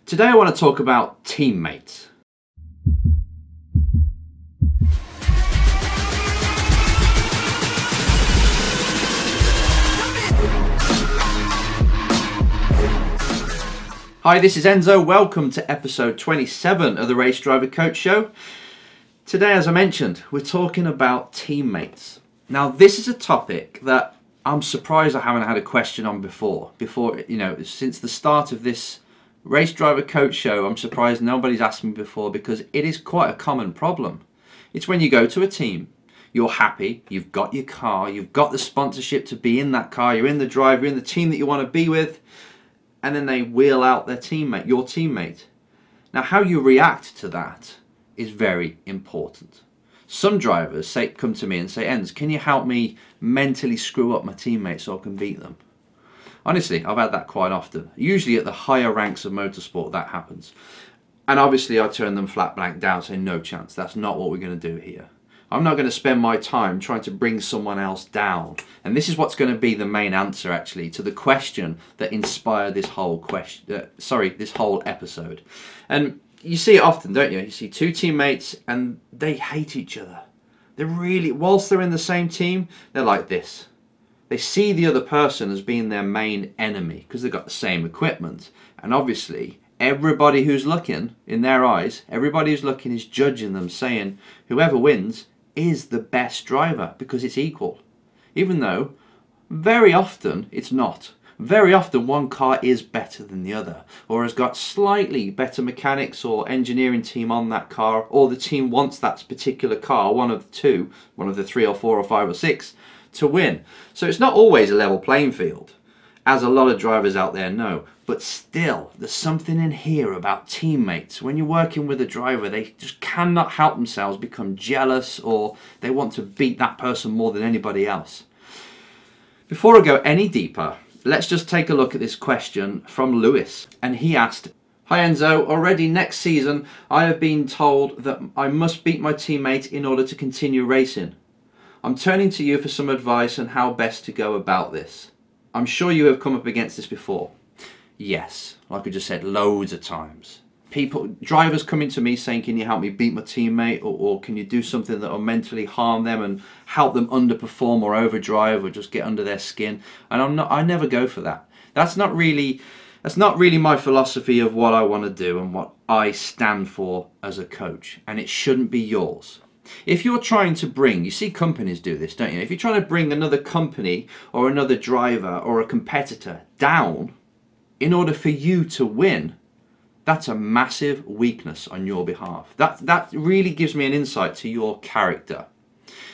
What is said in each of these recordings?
Today I want to talk about teammates. Hi, this is Enzo. Welcome to episode 27 of the Race Driver Coach Show. Today, as I mentioned, we're talking about teammates. Now, this is a topic that I'm surprised I haven't had a question on before, since the start of this Race Driver Coach Show. I'm surprised nobody's asked me before because it is quite a common problem. It's when you go to a team, you're happy, you've got your car, you've got the sponsorship to be in that car, you're in the drive, you're in the team that you want to be with, and then they wheel out their teammate, your teammate. Now, how you react to that is very important. Some drivers come to me and say, Enz, can you help me mentally screw up my teammates so I can beat them? Honestly, I've had that quite often. Usually at the higher ranks of motorsport that happens. And obviously I turn them flat blank down, saying no chance, that's not what we're going to do here. I'm not going to spend my time trying to bring someone else down. And this is what's going to be the main answer actually to the question that inspired this whole this whole episode. And you see it often, don't you? You see two teammates and they hate each other. They're really, whilst they're in the same team, they're like this. They see the other person as being their main enemy because they've got the same equipment. And obviously, everybody who's looking, in their eyes, everybody who's looking is judging them, saying whoever wins is the best driver because it's equal. Even though, very often, it's not. Very often one car is better than the other, or has got slightly better mechanics or engineering team on that car, or the team wants that particular car, one of the two, one of the three or four or five or six, to win. So it's not always a level playing field, as a lot of drivers out there know. But still, there's something in here about teammates. When you're working with a driver, they just cannot help themselves become jealous, or they want to beat that person more than anybody else. Before I go any deeper, let's just take a look at this question from Lewis. And he asked, "Hi Enzo, already next season I have been told that I must beat my teammate in order to continue racing. I'm turning to you for some advice on how best to go about this. I'm sure you have come up against this before." Yes, like I just said, loads of times. Drivers coming to me saying, can you help me beat my teammate, or can you do something that will mentally harm them and help them underperform or overdrive or just get under their skin. And I never go for that. That's not really my philosophy of what I want to do and what I stand for as a coach. And it shouldn't be yours. If you're trying to bring, you see companies do this, don't you? If you're trying to bring another company or another driver or a competitor down in order for you to win, that's a massive weakness on your behalf. That really gives me an insight to your character.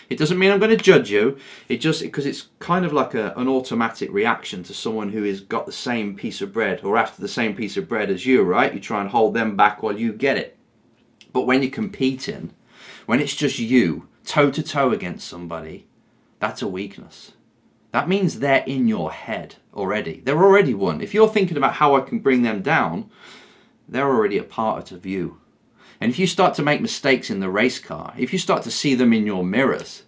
It doesn't mean I'm going to judge you. Because it's kind of like an automatic reaction to someone who has got the same piece of bread or after the same piece of bread as you, right? You try and hold them back while you get it. But when you're competing, when it's just you, toe-to-toe against somebody, that's a weakness. That means they're in your head already. They're already won. If you're thinking about how I can bring them down, they're already a part of you. And if you start to make mistakes in the race car, if you start to see them in your mirrors,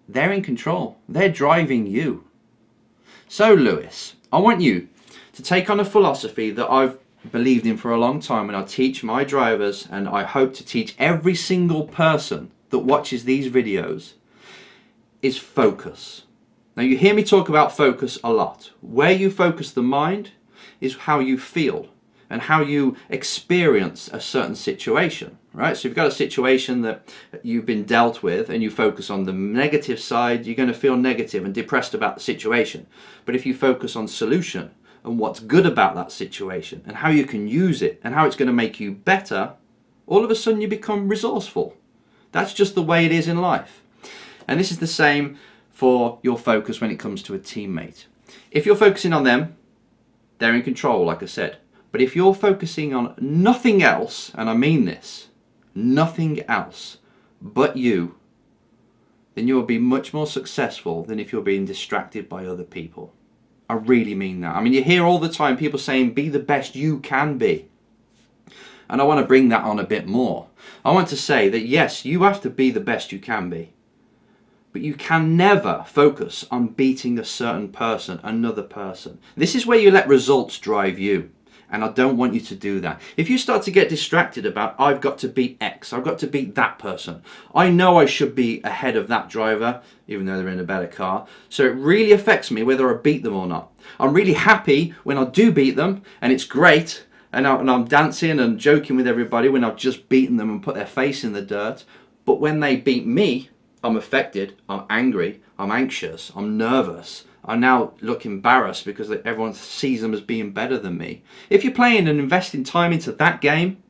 they're in control. They're driving you. So, Lewis, I want you to take on a philosophy that I've believed in for a long time, and I teach my drivers, and I hope to teach every single person that watches these videos, is focus. Now, you hear me talk about focus a lot. Where you focus the mind is how you feel and how you experience a certain situation, right? So if you've got a situation that you've been dealt with and you focus on the negative side, you're going to feel negative and depressed about the situation. But if you focus on solution and what's good about that situation and how you can use it and how it's going to make you better, all of a sudden you become resourceful. That's just the way it is in life. And this is the same for your focus when it comes to a teammate. If you're focusing on them, they're in control, like I said. But if you're focusing on nothing else, and I mean this, nothing else but you, then you will be much more successful than if you're being distracted by other people. I really mean that. I mean, you hear all the time people saying, be the best you can be. And I want to bring that on a bit more. I want to say that yes, you have to be the best you can be. But you can never focus on beating a certain person, another person. This is where you let results drive you. And I don't want you to do that. If you start to get distracted about, I've got to beat X, I've got to beat that person, I know I should be ahead of that driver, even though they're in a better car, so it really affects me whether I beat them or not. I'm really happy when I do beat them, and it's great, and I'm dancing and joking with everybody when I've just beaten them and put their face in the dirt. But when they beat me, I'm affected, I'm angry, I'm anxious, I'm nervous. I now look embarrassed because everyone sees them as being better than me. If you're playing and investing time into that game,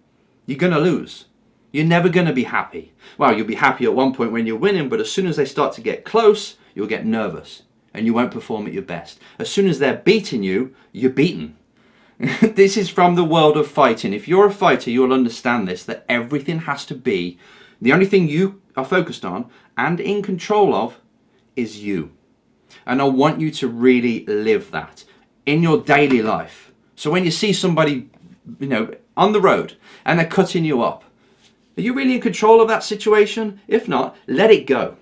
you're going to lose. You're never going to be happy. Well, you'll be happy at one point when you're winning, but as soon as they start to get close, you'll get nervous and you won't perform at your best. As soon as they're beating you, you're beaten. This is from the world of fighting. If you're a fighter, you'll understand this, that everything has to be, the only thing you are focused on and in control of is you. And I want you to really live that in your daily life. So when you see somebody, on the road and they're cutting you up, are you really in control of that situation? If not, let it go.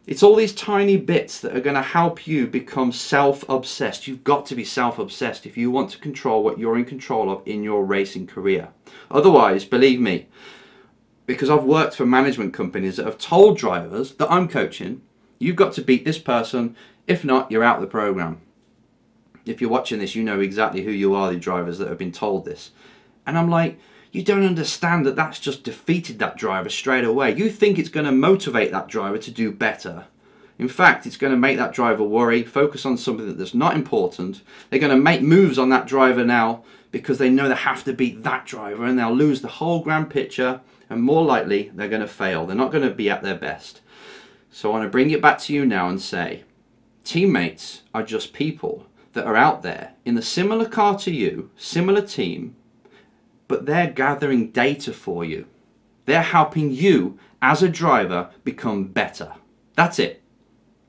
It's all these tiny bits that are going to help you become self-obsessed. You've got to be self-obsessed if you want to control what you're in control of in your racing career. Otherwise, believe me, because I've worked for management companies that have told drivers that I'm coaching, you've got to beat this person. If not, you're out of the program. If you're watching this, you know exactly who you are, the drivers that have been told this. And I'm like, you don't understand that that's just defeated that driver straight away. You think it's going to motivate that driver to do better. In fact, it's going to make that driver worry, focus on something that's not important. They're going to make moves on that driver now because they know they have to beat that driver, and they'll lose the whole grand picture, and more likely they're going to fail. They're not going to be at their best. So I want to bring it back to you now and say, teammates are just people that are out there in a similar car to you, similar team, but they're gathering data for you. They're helping you as a driver become better. That's it.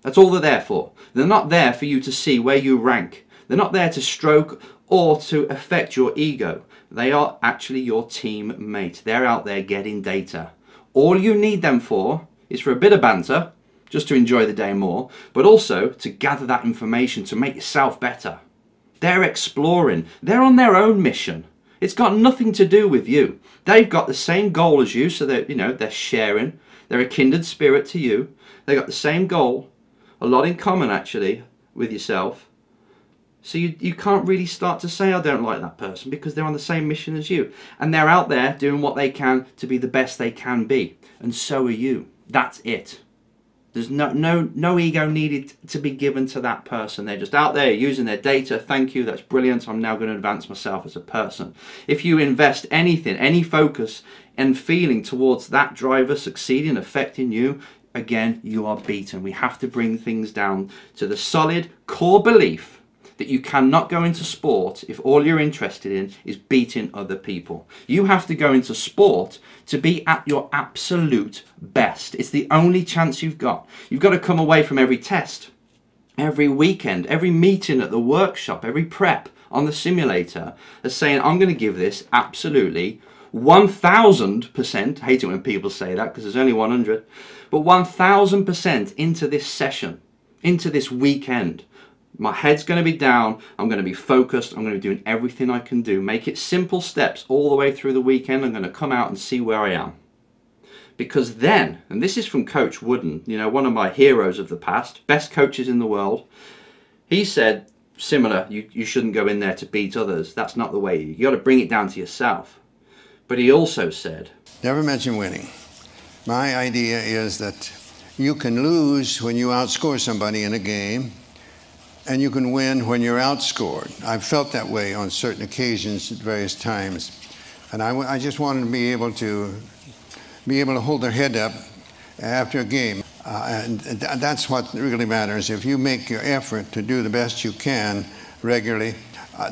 That's all they're there for. They're not there for you to see where you rank. They're not there to stroke or to affect your ego. They are actually your teammate. They're out there getting data. All you need them for is for a bit of banter, just to enjoy the day more, but also to gather that information to make yourself better. They're exploring. They're on their own mission. It's got nothing to do with you. They've got the same goal as you, so they're sharing. They're a kindred spirit to you. They've got the same goal, a lot in common actually with yourself. So you can't really start to say, I don't like that person, because they're on the same mission as you. And they're out there doing what they can to be the best they can be. And so are you. That's it. There's no ego needed to be given to that person. They're just out there using their data. Thank you, that's brilliant. I'm now going to advance myself as a person. If you invest anything, any focus and feeling towards that driver succeeding, affecting you, again, you are beaten. We have to bring things down to the solid core belief that you cannot go into sport if all you're interested in is beating other people. You have to go into sport to be at your absolute best. It's the only chance you've got. You've got to come away from every test, every weekend, every meeting at the workshop, every prep on the simulator as saying, I'm going to give this absolutely 1000%. I hate it when people say that because there's only 100, but 1000% into this session, into this weekend. My head's going to be down, I'm going to be focused, I'm going to be doing everything I can do. Make it simple steps all the way through the weekend. I'm going to come out and see where I am. Because then, and this is from Coach Wooden, one of my heroes of the past, best coaches in the world, he said, similar, you shouldn't go in there to beat others. That's not the way. You got to bring it down to yourself. But he also said, never mention winning. My idea is that you can lose when you outscore somebody in a game, and you can win when you're outscored. I've felt that way on certain occasions at various times. And I just wanted to be able to hold their head up after a game. And that's what really matters. If you make your effort to do the best you can regularly,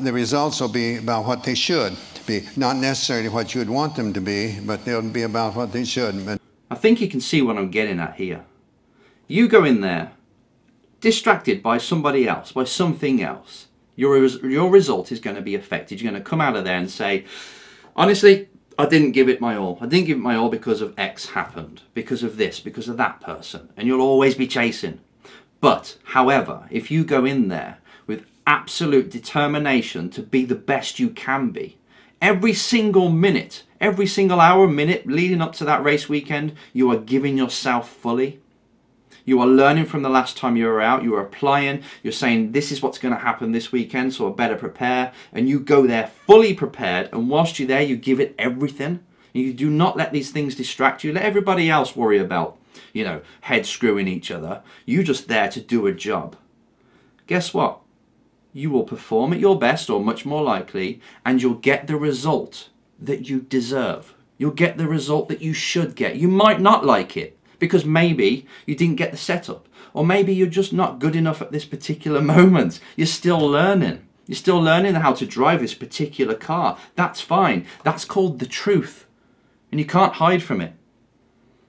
the results will be about what they should be. Not necessarily what you would want them to be, but they'll be about what they should. I think you can see what I'm getting at here. You go in there, distracted by somebody else, by something else, your result is going to be affected. You're going to come out of there and say, honestly, I didn't give it my all. I didn't give it my all because of X happened, because of this, because of that person. And you'll always be chasing. But, however, if you go in there with absolute determination to be the best you can be. Every single minute, every single hour, minute leading up to that race weekend, you are giving yourself fully. You are learning from the last time you were out. You are applying. You're saying, this is what's going to happen this weekend, so I better prepare. And you go there fully prepared. And whilst you're there, you give it everything. You do not let these things distract you. Let everybody else worry about, head screwing each other. You're just there to do a job. Guess what? You will perform at your best, or much more likely, and you'll get the result that you deserve. You'll get the result that you should get. You might not like it, because maybe you didn't get the setup, or maybe you're just not good enough at this particular moment. You're still learning. You're still learning how to drive this particular car. That's fine. That's called the truth, and you can't hide from it.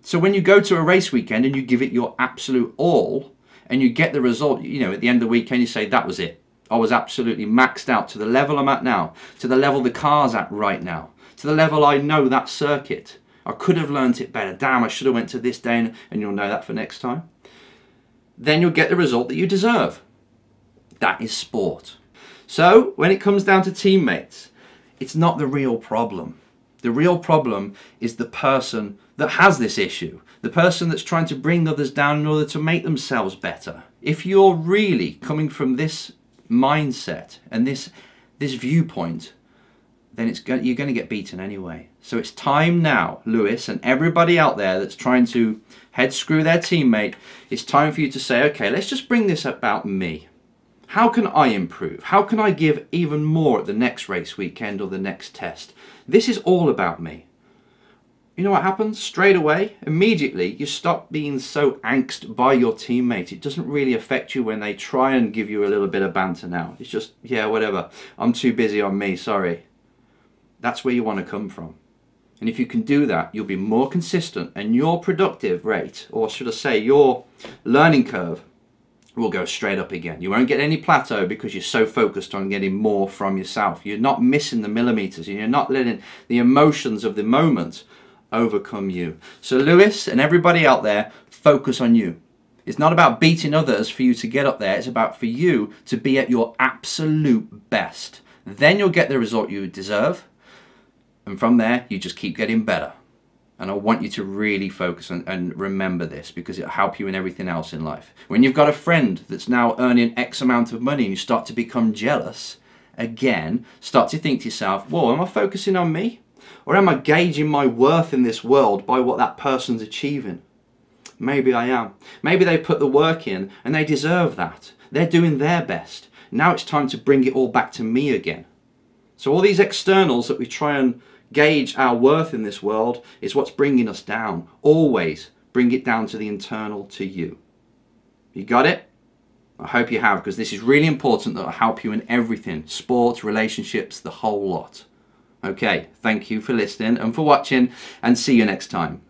So when you go to a race weekend and you give it your absolute all, and you get the result, at the end of the weekend, you say, that was it. I was absolutely maxed out to the level I'm at now, to the level the car's at right now, to the level I know that circuit. I could have learnt it better. Damn, I should have went to this day, and you'll know that for next time. Then you'll get the result that you deserve. That is sport. So when it comes down to teammates, it's not the real problem. The real problem is the person that has this issue, the person that's trying to bring others down in order to make themselves better. If you're really coming from this mindset and this viewpoint, then you're going to get beaten anyway. So it's time now, Lewis, and everybody out there that's trying to head screw their teammate, it's time for you to say, okay, let's just bring this about me. How can I improve? How can I give even more at the next race weekend or the next test? This is all about me. You know what happens? Straight away, immediately, you stop being so angst by your teammate. It doesn't really affect you when they try and give you a little bit of banter now. It's just, yeah, whatever. I'm too busy on me, sorry. That's where you want to come from. And if you can do that, you'll be more consistent, and your productive rate, or should I say your learning curve, will go straight up again. You won't get any plateau because you're so focused on getting more from yourself. You're not missing the millimeters, and you're not letting the emotions of the moment overcome you. So Lewis and everybody out there, focus on you. It's not about beating others for you to get up there. It's about for you to be at your absolute best. Then you'll get the result you deserve. And from there, you just keep getting better. And I want you to really focus and remember this, because it'll help you in everything else in life. When you've got a friend that's now earning X amount of money and you start to become jealous, again, start to think to yourself, whoa, am I focusing on me? Or am I gauging my worth in this world by what that person's achieving? Maybe I am. Maybe they put the work in and they deserve that. They're doing their best. Now it's time to bring it all back to me again. So all these externals that we try and gauge our worth in this world is what's bringing us down. Always bring it down to the internal, to you. You got it? I hope you have, because this is really important. That will help you in everything. Sports, relationships, the whole lot. Okay, thank you for listening and for watching, and see you next time.